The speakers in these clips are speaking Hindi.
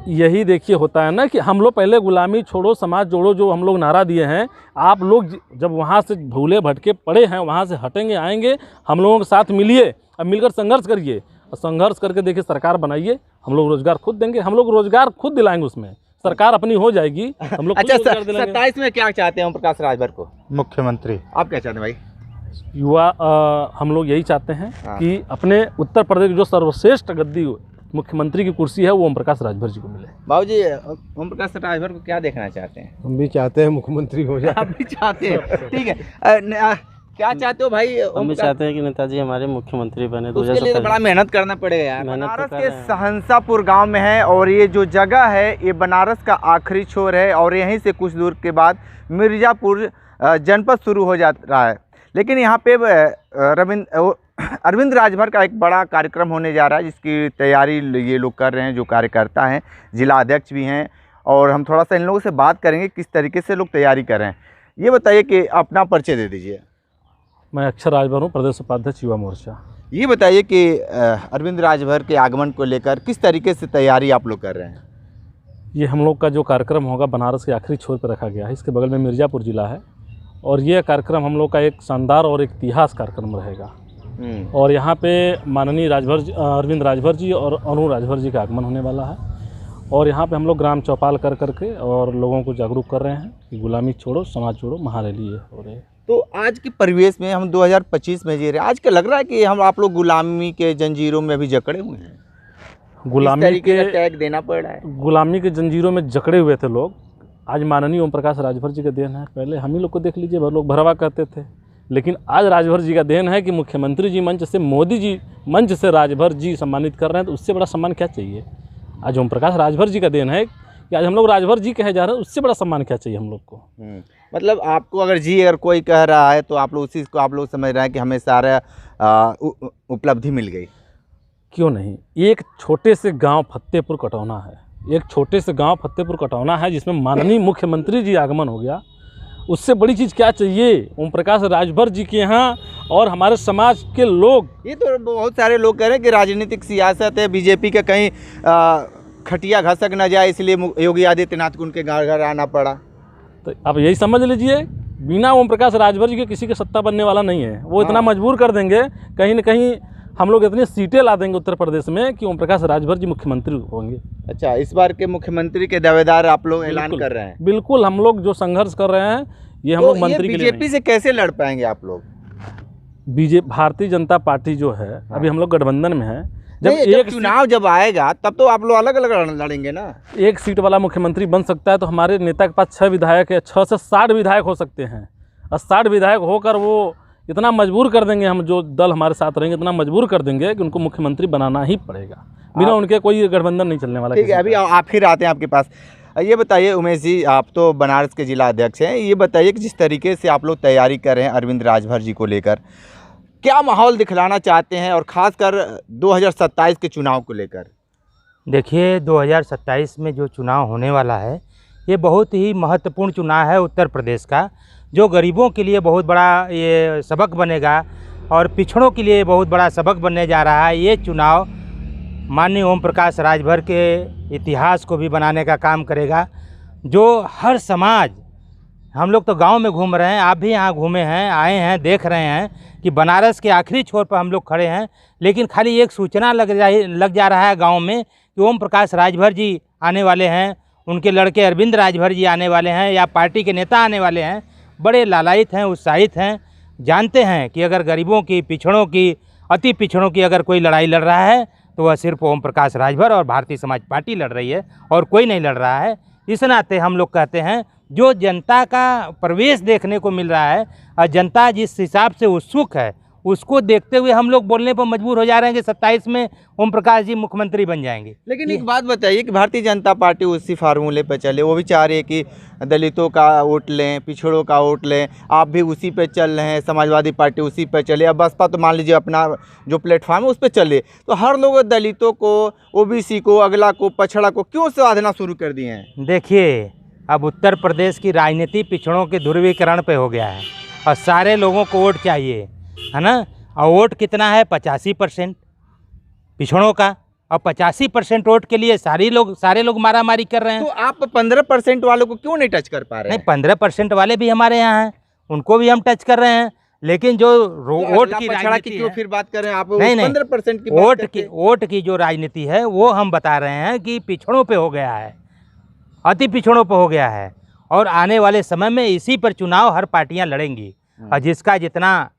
यही देखिए होता है ना कि हम लोग पहले गुलामी छोड़ो समाज जोड़ो जो हम लोग नारा दिए हैं, आप लोग जब वहाँ से भूले भटके पड़े हैं वहाँ से हटेंगे आएंगे, हम लोगों के साथ मिलिए, अब मिलकर संघर्ष करिए और संघर्ष करके देखिए सरकार बनाइए, हम लोग रोजगार खुद देंगे, हम लोग रोजगार खुद दिलाएंगे, उसमें सरकार अपनी हो जाएगी, हम लोग। अच्छा, 27 में क्या चाहते हैं ओम प्रकाश राजभर को मुख्यमंत्री? आप क्या चाहते हैं भाई? युवा हम लोग यही चाहते हैं कि अपने उत्तर प्रदेश की जो सर्वश्रेष्ठ गद्दी मुख्यमंत्री की कुर्सी है वो ओम प्रकाश राजभर जी को मिले। बाबूजी, ओम प्रकाश राजभर को क्या देखना चाहते हैं? हम भी चाहते हैं मुख्यमंत्री हो जाए। आप भी चाहते हैं, ठीक है। क्या चाहते हो भाई? हम भी चाहते हैं कि नेताजी हमारे मुख्यमंत्री बने। तो उसके लिए तो बड़ा मेहनत करना पड़ेगा यार। बनारस के सहंसापुर गांव में है और ये जो जगह है ये बनारस का आखिरी छोर है और यहीं से कुछ दूर के बाद मिर्ज़ापुर जनपद शुरू हो जा रहा है। लेकिन यहाँ पे अरविंद राजभर का एक बड़ा कार्यक्रम होने जा रहा है जिसकी तैयारी ये लोग कर रहे हैं, जो कार्यकर्ता हैं, जिला अध्यक्ष भी हैं, और हम थोड़ा सा इन लोगों से बात करेंगे किस तरीके से लोग तैयारी कर रहे हैं। ये बताइए कि अपना परिचय दे दीजिए। मैं अक्षर राजभर हूँ, प्रदेश उपाध्यक्ष युवा मोर्चा। ये बताइए कि अरविंद राजभर के आगमन को लेकर किस तरीके से तैयारी आप लोग कर रहे हैं? ये हम लोग का जो कार्यक्रम होगा बनारस के आखिरी छोर पर रखा गया है, इसके बगल में मिर्ज़ापुर ज़िला है, और ये कार्यक्रम हम लोग का एक शानदार और एक इतिहास कार्यक्रम रहेगा। और यहाँ पे माननीय अरविंद राजभर जी और अनु राजभर जी का आगमन होने वाला है, और यहाँ पे हम लोग ग्राम चौपाल कर करके और लोगों को जागरूक कर रहे हैं कि गुलामी छोड़ो समाज जोड़ो महारैली ये हो रही है। तो आज के परिवेश में हम 2025 में जी रहे हैं, आज क्या लग रहा है कि हम आप लोग गुलामी के जंजीरों में अभी जकड़े हुए हैं? गुलामी के टैग देना पड़ रहा है, गुलामी के जंजीरों में जकड़े हुए थे लोग। आज माननीय ओम प्रकाश राजभर जी का देन है। पहले हम ही लोग को देख लीजिए, लोग भरवा कहते थे, लेकिन आज राजभर जी का देन है कि मुख्यमंत्री जी मंच से, मोदी जी मंच से राजभर जी सम्मानित कर रहे हैं, तो उससे बड़ा सम्मान क्या चाहिए? आज ओम प्रकाश राजभर जी का देन है कि आज हम लोग राजभर जी कहे जा रहे हैं, उससे बड़ा सम्मान क्या चाहिए हम लोग को? मतलब आपको अगर कोई कह रहा है तो आप लोग उसी को आप लोग समझ रहे हैं कि हमें सारा उपलब्धि मिल गई। क्यों नहीं? एक छोटे से गांव फतेहपुर कटौना है, एक छोटे से गांव फतेहपुर कटौना है जिसमें माननीय मुख्यमंत्री जी आगमन हो गया, उससे बड़ी चीज़ क्या चाहिए? ओम प्रकाश राजभर जी के यहाँ और हमारे समाज के लोग। ये तो बहुत सारे लोग कह रहे हैं कि राजनीतिक सियासत है, बीजेपी का कहीं खटिया घसक न जाए, इसलिए योगी आदित्यनाथ को उनके घर घर आना पड़ा। तो अब यही समझ लीजिए, बिना ओम प्रकाश राजभर जी के किसी के सत्ता बनने वाला नहीं है। वो इतना मजबूर कर देंगे, कहीं न कहीं हम लोग इतनी सीटें ला देंगे उत्तर प्रदेश में कि ओम प्रकाश राजभर जी मुख्यमंत्री होंगे। अच्छा, इस बार के मुख्यमंत्री के दावेदार आप लोग ऐलान कर रहे हैं? बिल्कुल, हम लोग जो संघर्ष कर रहे हैं ये हम लोग मंत्री के लिए। बीजेपी से कैसे लड़ पाएंगे आप लोग? भारतीय जनता पार्टी जो है, अभी हम लोग गठबंधन में है। जब एक चुनाव जब आएगा तब तो आप लोग अलग अलग लड़ेंगे ना। एक सीट वाला मुख्यमंत्री बन सकता है तो हमारे नेता के पास 6 विधायक है, 6 से 60 विधायक हो सकते हैं, और 60 विधायक होकर वो इतना मजबूर कर देंगे, हम जो दल हमारे साथ रहेंगे इतना मजबूर कर देंगे कि उनको मुख्यमंत्री बनाना ही पड़ेगा, बिना उनके कोई गठबंधन नहीं चलने वाला। ठीक है, अभी आप फिर आते हैं आपके पास। ये बताइए उमेश जी, आप तो बनारस के जिला अध्यक्ष हैं, ये बताइए कि जिस तरीके से आप लोग तैयारी कर रहे हैं अरविंद राजभर जी को लेकर, क्या माहौल दिखलाना चाहते हैं, और ख़ासकर 2027 के चुनाव को लेकर? देखिए, 2027 में जो चुनाव होने वाला है ये बहुत ही महत्वपूर्ण चुनाव है उत्तर प्रदेश का, जो गरीबों के लिए बहुत बड़ा ये सबक बनेगा और पिछड़ों के लिए बहुत बड़ा सबक बनने जा रहा है। ये चुनाव माननीय ओम प्रकाश राजभर के इतिहास को भी बनाने का काम करेगा, जो हर समाज, हम लोग तो गांव में घूम रहे हैं, आप भी यहाँ घूमे हैं, आए हैं, देख रहे हैं कि बनारस के आखिरी छोर पर हम लोग खड़े हैं, लेकिन खाली एक सूचना लग जा रहा है गांव में कि ओम प्रकाश राजभर जी आने वाले हैं, उनके लड़के अरविंद राजभर जी आने वाले हैं, या पार्टी के नेता आने वाले हैं। बड़े लालायित हैं, उत्साहित हैं, जानते हैं कि अगर गरीबों की, पिछड़ों की, अति पिछड़ों की अगर कोई लड़ाई लड़ रहा है तो वह सिर्फ ओम प्रकाश राजभर और भारतीय समाज पार्टी लड़ रही है, और कोई नहीं लड़ रहा है। इस नाते हम लोग कहते हैं, जो जनता का प्रवेश देखने को मिल रहा है और जनता जिस हिसाब से उत्सुक है, उसको देखते हुए हम लोग बोलने पर मजबूर हो जा रहे हैं कि 27 में ओम प्रकाश जी मुख्यमंत्री बन जाएंगे। लेकिन एक बात बताइए कि भारतीय जनता पार्टी उसी फार्मूले पर चले, वो भी चाह रही है कि दलितों का वोट लें, पिछड़ों का वोट लें, आप भी उसी पे चल रहे हैं, समाजवादी पार्टी उसी पे चले, अब बसपा तो मान लीजिए अपना जो प्लेटफॉर्म है उस पर चले, तो हर लोग दलितों को, ओबीसी को, अगला को, पछड़ा को क्यों साधना शुरू कर दिए हैं? देखिए, अब उत्तर प्रदेश की राजनीति पिछड़ों के ध्रुवीकरण पे हो गया है और सारे लोगों को वोट चाहिए, है ना। और वोट कितना है? 85% पिछड़ों का, और 85% वोट के लिए सारे लोग मारामारी कर रहे हैं। तो आप 15% वालों को क्यों नहीं टच कर पा रहे नहीं, हैं? 15% वाले भी हमारे यहाँ हैं, उनको भी हम टच कर रहे हैं, लेकिन जो वोट की राजनीति क्यों है, फिर बात कर रहे हैं आप? नहीं, 15% की बात करते हैं। वोट की जो राजनीति है वो हम बता रहे हैं कि पिछड़ों पे हो गया है, अति पिछड़ों पे हो गया है, और आने वाले समय में इसी पर चुनाव हर पार्टियां लड़ेंगी, और जिसका जितना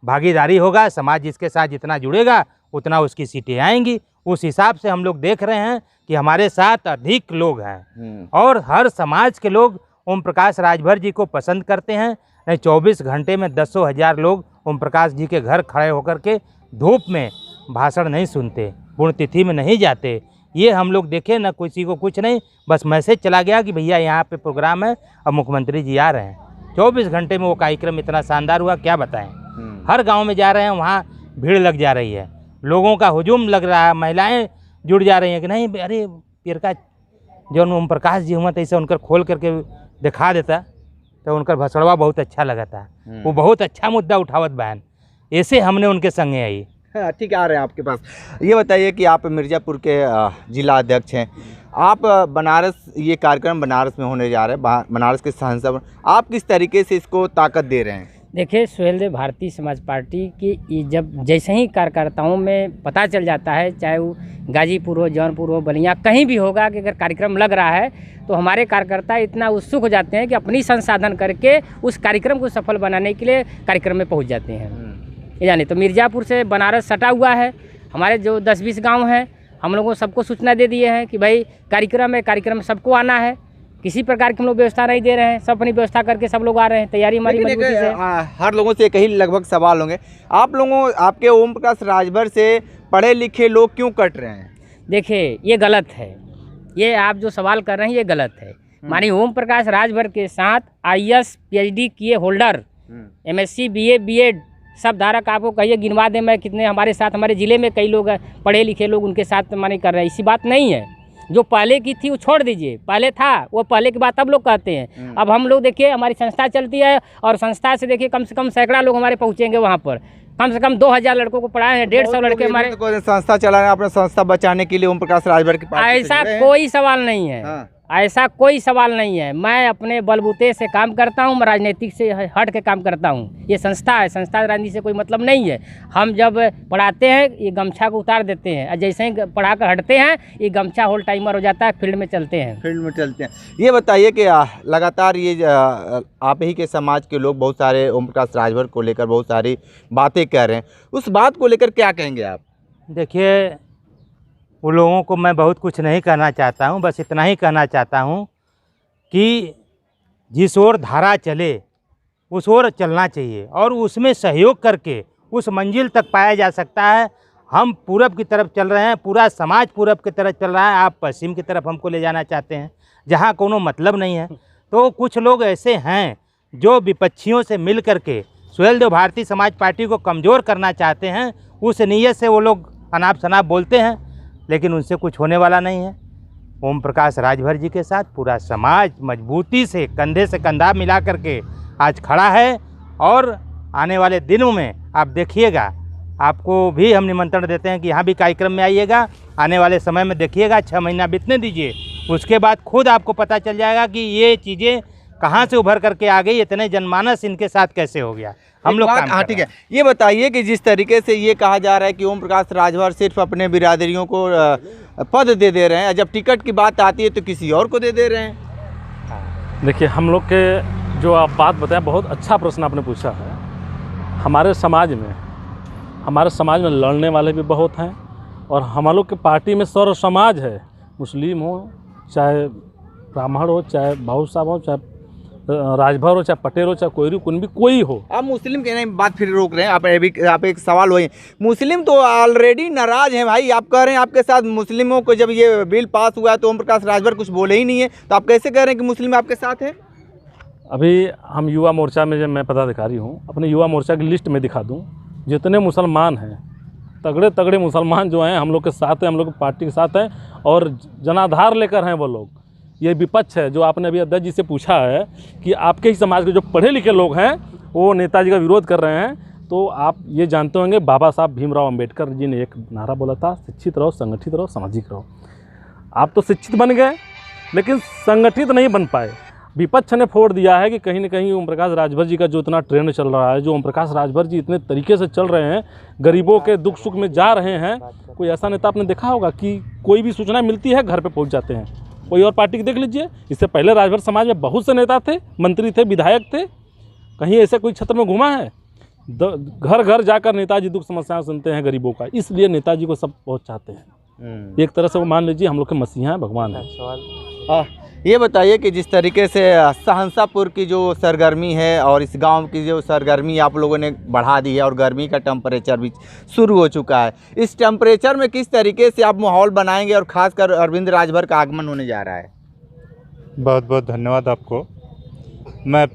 भागीदारी होगा, समाज जिसके साथ जितना जुड़ेगा उतना उसकी सीटें आएंगी। उस हिसाब से हम लोग देख रहे हैं कि हमारे साथ अधिक लोग हैं, और हर समाज के लोग ओम प्रकाश राजभर जी को पसंद करते हैं। नहीं, 24 घंटे में 10,000 लोग ओम प्रकाश जी के घर खड़े होकर के धूप में भाषण नहीं सुनते, पुण्यतिथि में नहीं जाते। ये हम लोग देखे ना, किसी को कुछ नहीं, बस मैसेज चला गया कि भैया यहाँ पे प्रोग्राम है और मुख्यमंत्री जी आ रहे हैं। 24 घंटे में वो कार्यक्रम इतना शानदार हुआ, क्या बताएं। हर गांव में जा रहे हैं, वहाँ भीड़ लग जा रही है, लोगों का हुजूम लग रहा है, महिलाएं जुड़ जा रही हैं कि नहीं अरे पिरका जो ओम प्रकाश जी हुआ, तो इसे उनकर खोल करके दिखा देता तो उनका भसड़वा बहुत अच्छा लगा था। वो बहुत अच्छा मुद्दा उठावत बहन, ऐसे हमने उनके संगे आई। हाँ, ठीक है, आ रहे हैं आपके पास। ये बताइए कि आप मिर्ज़ापुर के जिला अध्यक्ष हैं, आप बनारस, ये कार्यक्रम बनारस में होने जा रहे हैं, बनारस के सांसद, आप किस तरीके से इसको ताकत दे रहे हैं? देखिए सुहेलदेव भारतीय समाज पार्टी की जब जैसे ही कार्यकर्ताओं में पता चल जाता है, चाहे वो गाजीपुर हो, जौनपुर हो, बलिया, कहीं भी होगा कि अगर कार्यक्रम लग रहा है तो हमारे कार्यकर्ता इतना उत्सुक हो जाते हैं कि अपनी संसाधन करके उस कार्यक्रम को सफल बनाने के लिए कार्यक्रम में पहुंच जाते हैं। ये जाने तो मिर्ज़ापुर से बनारस सटा हुआ है, हमारे जो 10-20 गाँव हैं, हम लोगों सबको सूचना दे दिए हैं कि भाई कार्यक्रम है, कार्यक्रम में सबको आना है। किसी प्रकार की हम लोग व्यवस्था नहीं दे रहे हैं, सब अपनी व्यवस्था करके सब लोग आ रहे हैं, तैयारी हमारी मजबूती से। हर लोगों से एक ही लगभग सवाल होंगे, आप लोगों, आपके ओम प्रकाश राजभर से पढ़े लिखे लोग क्यों कट रहे हैं? देखिए ये गलत है, ये आप जो सवाल कर रहे हैं ये गलत है। माननीय ओम प्रकाश राजभर के साथ IAS PhD किए होल्डर, MSc BA BEd सब धारक, आपको कहिए गिनवा दें मैं कितने हमारे साथ, हमारे ज़िले में कई लोग पढ़े लिखे लोग उनके साथ माने कर रहे हैं। ऐसी बात नहीं है, जो पहले की थी वो छोड़ दीजिए, पहले था वो पहले की बात अब लोग कहते हैं। अब हम लोग देखिए हमारी संस्था चलती है, और संस्था से देखिए कम से कम सैकड़ा लोग हमारे पहुँचेंगे वहाँ पर, कम से कम 2000 लड़कों को पढ़ाए हैं, 150 लड़के हमारे। संस्था चला रहे हैं, अपना संस्था बचाने के लिए ओम प्रकाश राजभर की पार्टी ऐसा कोई सवाल नहीं है, ऐसा कोई सवाल नहीं है। मैं अपने बलबूते से काम करता हूँ, मैं राजनीतिक से हट के काम करता हूँ। ये संस्था है, संस्था राजनीति से कोई मतलब नहीं है। हम जब पढ़ाते हैं ये गमछा को उतार देते हैं, और जैसे ही पढ़ा कर हटते हैं ये गमछा होल टाइमर हो जाता है, फील्ड में चलते हैं। ये बताइए कि लगातार ये आप ही के समाज के लोग बहुत सारे ओम प्रकाश राजभर को लेकर बहुत सारी बातें कह रहे हैं, उस बात को लेकर क्या कहेंगे आप? देखिए उन लोगों को मैं बहुत कुछ नहीं कहना चाहता हूँ, बस इतना ही कहना चाहता हूँ कि जिस ओर धारा चले उस ओर चलना चाहिए, और उसमें सहयोग करके उस मंजिल तक पाया जा सकता है। हम पूरब की तरफ चल रहे हैं, पूरा समाज पूरब की तरफ चल रहा है, आप पश्चिम की तरफ हमको ले जाना चाहते हैं जहाँ कोनो मतलब नहीं है। तो कुछ लोग ऐसे हैं जो विपक्षियों से मिल करके सुहेलदेव भारतीय समाज पार्टी को कमज़ोर करना चाहते हैं, उस नीयत से वो लोग अनाप शनाप बोलते हैं, लेकिन उनसे कुछ होने वाला नहीं है। ओम प्रकाश राजभर जी के साथ पूरा समाज मजबूती से कंधे से कंधा मिला करके आज खड़ा है, और आने वाले दिनों में आप देखिएगा, आपको भी हम निमंत्रण देते हैं कि यहाँ भी कार्यक्रम में आइएगा। आने वाले समय में देखिएगा, 6 महीना बीतने दीजिए, उसके बाद खुद आपको पता चल जाएगा कि ये चीज़ें कहाँ से उभर करके आ गई, इतने जनमानस इनके साथ कैसे हो गया। हम लोग हाँ ठीक है, ये बताइए कि जिस तरीके से ये कहा जा रहा है कि ओम प्रकाश राजभर सिर्फ अपने बिरादरियों को पद दे रहे हैं, जब टिकट की बात आती है तो किसी और को दे रहे हैं। देखिए हम लोग के जो आप बात बताएं, बहुत अच्छा प्रश्न आपने पूछा है। हमारे समाज में लड़ने वाले भी बहुत हैं, और हम लोग के पार्टी में सर्व समाज है, मुस्लिम हो, चाहे ब्राह्मण हो, चाहे भाऊ साहब हो, चाहे राजभर हो, चाहे पटेल हो, चाहे कोई भी कोई हो। आप मुस्लिम के नहीं बात फिर रोक रहे हैं, आप एक सवाल वही, मुस्लिम तो ऑलरेडी नाराज हैं भाई। आप कह रहे हैं आपके साथ मुस्लिमों को, जब ये बिल पास हुआ है तो ओम प्रकाश राजभर कुछ बोले ही नहीं है, तो आप कैसे कह रहे हैं कि मुस्लिम आपके साथ हैं? अभी हम युवा मोर्चा में, जब मैं पदाधिकारी हूँ, अपने युवा मोर्चा की लिस्ट में दिखा दूँ, जितने मुसलमान हैं, तगड़े तगड़े मुसलमान जो हैं हम लोग के साथ हैं, हम लोग पार्टी के साथ हैं, और जनाधार लेकर हैं वो लोग। ये विपक्ष है जो आपने अभी अध्यक्ष जी से पूछा है कि आपके ही समाज के जो पढ़े लिखे लोग हैं वो नेताजी का विरोध कर रहे हैं, तो आप ये जानते होंगे बाबा साहब भीमराव अंबेडकर जी ने एक नारा बोला था, शिक्षित रहो, संगठित रहो, सामाजिक रहो। आप तो शिक्षित बन गए लेकिन संगठित नहीं बन पाए। विपक्ष ने फोड़ दिया है कि कहीं ना कहीं ओम प्रकाश राजभर जी का जो इतना ट्रेंड चल रहा है, जो ओम प्रकाश राजभर जी इतने तरीके से चल रहे हैं, गरीबों के दुख सुख में जा रहे हैं। कोई ऐसा नेता आपने देखा होगा कि कोई भी सूचना मिलती है घर पे पहुंच जाते हैं? कोई और पार्टी की देख लीजिए। इससे पहले राजभर समाज में बहुत से नेता थे, मंत्री थे, विधायक थे, कहीं ऐसे कोई क्षेत्र में घुमा है? घर घर जाकर नेताजी दुख समस्याएं सुनते हैं गरीबों का, इसलिए नेताजी को सब बहुत चाहते हैं। एक तरह से वो मान लीजिए हम लोग के मसीहा हैं, भगवान है। ये बताइए कि जिस तरीके से सहंसापुर की जो सरगर्मी है और इस गांव की जो सरगर्मी आप लोगों ने बढ़ा दी है और गर्मी का टेम्परेचर भी शुरू हो चुका है, इस टेम्परेचर में किस तरीके से आप माहौल बनाएंगे और ख़ासकर अरविंद राजभर का आगमन होने जा रहा है? बहुत बहुत धन्यवाद आपको। मैं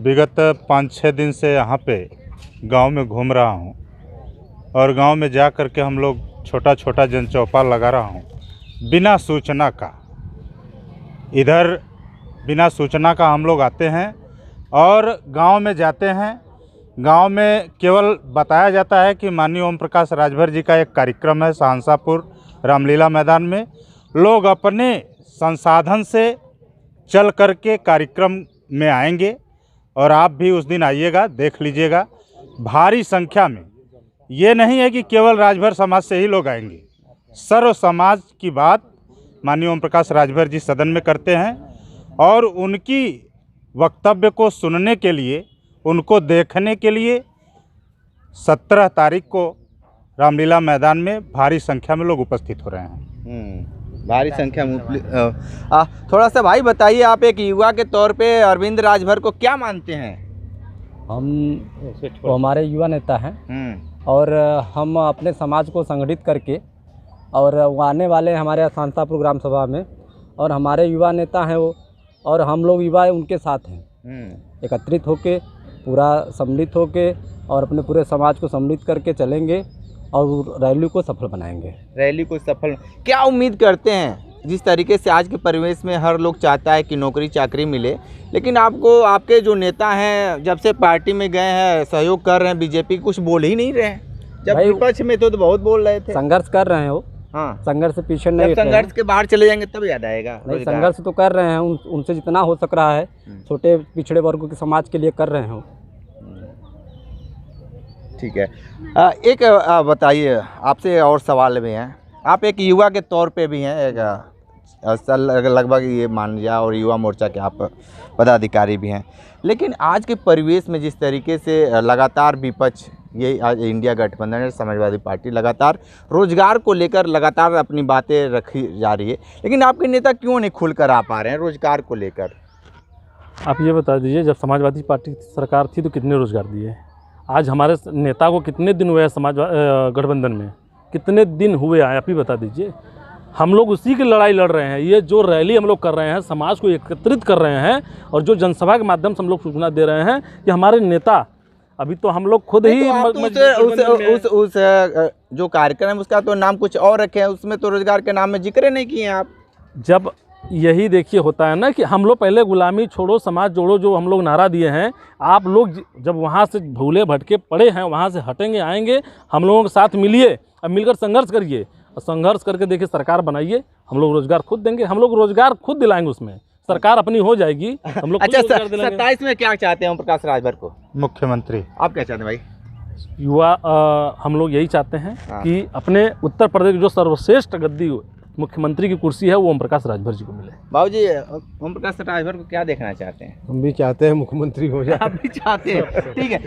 विगत 5-6 दिन से यहाँ पे गांव में घूम रहा हूँ और गांव में जा कर के हम लोग छोटा छोटा जनचौपाल लगा रहा हूँ बिना सूचना का। इधर बिना सूचना का हम लोग आते हैं और गांव में जाते हैं। गांव में केवल बताया जाता है कि माननीय ओम प्रकाश राजभर जी का एक कार्यक्रम है सहंसापुर रामलीला मैदान में। लोग अपने संसाधन से चल कर के कार्यक्रम में आएंगे और आप भी उस दिन आइएगा, देख लीजिएगा भारी संख्या में। ये नहीं है कि केवल राजभर समाज से ही लोग आएंगे, सर्व समाज की बात माननीय ओम प्रकाश राजभर जी सदन में करते हैं और उनकी वक्तव्य को सुनने के लिए, उनको देखने के लिए 17 तारीख को रामलीला मैदान में भारी संख्या में लोग उपस्थित हो रहे हैं। भारी संख्या में थोड़ा सा भाई बताइए, आप एक युवा के तौर पे अरविंद राजभर को क्या मानते हैं? वो हमारे युवा नेता हैं और हम अपने समाज को संगठित करके और वो आने वाले हमारे सांसापुर ग्राम सभा में और हमारे युवा नेता हैं वो, और हम लोग युवा उनके साथ हैं। एकत्रित होके पूरा सम्मिलित होके और अपने पूरे समाज को सम्मिलित करके चलेंगे और रैली को सफल बनाएंगे। रैली को सफल क्या उम्मीद करते हैं? जिस तरीके से आज के परिवेश में हर लोग चाहता है कि नौकरी चाकरी मिले, लेकिन आपको आपके जो नेता हैं जब से पार्टी में गए हैं, सहयोग कर रहे हैं, बीजेपी कुछ बोल ही नहीं रहे हैं। जब विपक्ष में तो बहुत बोल रहे थे। संघर्ष कर रहे हैं वो। हाँ, संघर्ष से पीछे नहीं। संघर्ष के बाहर चले जाएंगे तब याद आएगा। नहीं, संघर्ष तो कर रहे हैं, उनसे जितना हो सक रहा है छोटे पिछड़े वर्गों के समाज के लिए कर रहे हैं। ठीक है। एक बताइए, आपसे और सवाल भी हैं। आप एक युवा के तौर पे भी हैं, एक लगभग ये मान लिया, और युवा मोर्चा के आप पदाधिकारी भी हैं, लेकिन आज के परिवेश में जिस तरीके से लगातार विपक्ष, ये आज इंडिया गठबंधन है, समाजवादी पार्टी लगातार रोजगार को लेकर लगातार अपनी बातें रखी जा रही है, लेकिन आपके नेता क्यों नहीं खुलकर आ पा रहे हैं रोजगार को लेकर? आप ये बता दीजिए, जब समाजवादी पार्टी की सरकार थी तो कितने रोजगार दिए? आज हमारे नेता को कितने दिन हुए हैं समाज गठबंधन में? कितने दिन हुए हैं आप ही बता दीजिए। हम लोग उसी की लड़ाई लड़ रहे हैं। ये जो रैली हम लोग कर रहे हैं, समाज को एकत्रित कर रहे हैं, और जो जनसभा के माध्यम से हम लोग सूचना दे रहे हैं कि हमारे नेता, अभी तो हम लोग खुद ही उस जो कार्यक्रम है उसका तो नाम कुछ और रखे हैं, उसमें तो रोजगार के नाम में जिक्र नहीं किए आप। जब यही देखिए होता है ना कि हम लोग पहले गुलामी छोड़ो समाज जोड़ो जो हम लोग नारा दिए हैं, आप लोग जब वहाँ से भूले भटके पड़े हैं, वहाँ से हटेंगे, आएंगे, हम लोगों के साथ मिलिए, अब मिलकर संघर्ष करिए, और संघर्ष करके देखिए सरकार बनाइए, हम लोग रोजगार खुद देंगे, हम लोग रोजगार खुद दिलाएंगे, उसमें सरकार अपनी हो जाएगी, हम लोग। अच्छा, 27 में क्या चाहते हैं ओम प्रकाश राजभर को? मुख्यमंत्री। आप क्या चाहते हैं भाई? युवा हम लोग यही चाहते हैं कि अपने उत्तर प्रदेश जो सर्वश्रेष्ठ गद्दी मुख्यमंत्री की कुर्सी है वो ओम प्रकाश राजभर जी को मिले। बाबूजी, ओम प्रकाश राजभर को क्या देखना चाहते हैं? हम भी चाहते हैं मुख्यमंत्री हो जाए। आप भी चाहते हैं? ठीक है।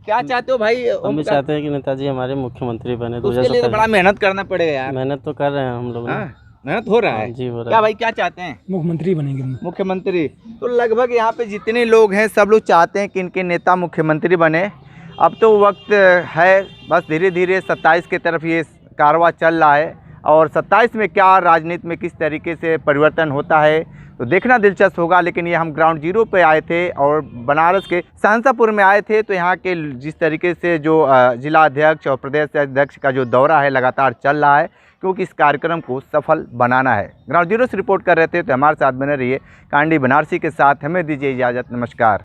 क्या चाहते हो भाई? हम भी चाहते हैं कि नेताजी हमारे मुख्यमंत्री बने। तो उसके लिए तो बड़ा मेहनत करना पड़ेगा यार। मेहनत तो कर रहे हैं हम लोग। मेहनत हो रहा है जी, हो रहा है। क्या भाई क्या चाहते हैं? मुख्यमंत्री बनेंगे। मुख्यमंत्री तो लगभग यहाँ पे जितने लोग हैं सब लोग चाहते हैं कि इनके नेता मुख्यमंत्री बने। अब तो वक्त है, बस धीरे धीरे 27 की तरफ ये कारवां चल रहा है, और 27 में क्या राजनीति में किस तरीके से परिवर्तन होता है तो देखना दिलचस्प होगा। लेकिन ये हम ग्राउंड जीरो पे आए थे और बनारस के सहंसापुर में आए थे, तो यहाँ के जिस तरीके से जो जिला अध्यक्ष और प्रदेश अध्यक्ष का जो दौरा है लगातार चल रहा है, क्योंकि इस कार्यक्रम को सफल बनाना है। ग्राउंड जीरो से रिपोर्ट कर रहे थे, तो हमारे साथ बने रहिए। कांडी बनारसी के साथ हमें दीजिए इजाज़त। नमस्कार।